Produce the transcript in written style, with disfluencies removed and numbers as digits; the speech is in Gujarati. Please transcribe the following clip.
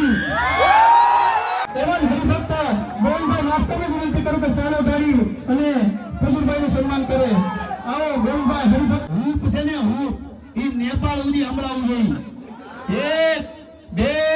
નથી। એવા જ હરિભક્ત ગોવિંદભાઈ માસ્તરને વિનંતી કરું કે સાનો ગાડી અને ખજૂરભાઈનું સન્માન કરે। આવો ગોવિંદભાઈ હરિભક્ત હૂપ છે ને હૂપ એ નેપાળ સુધી સંભળાવવું જોઈએ। 1 2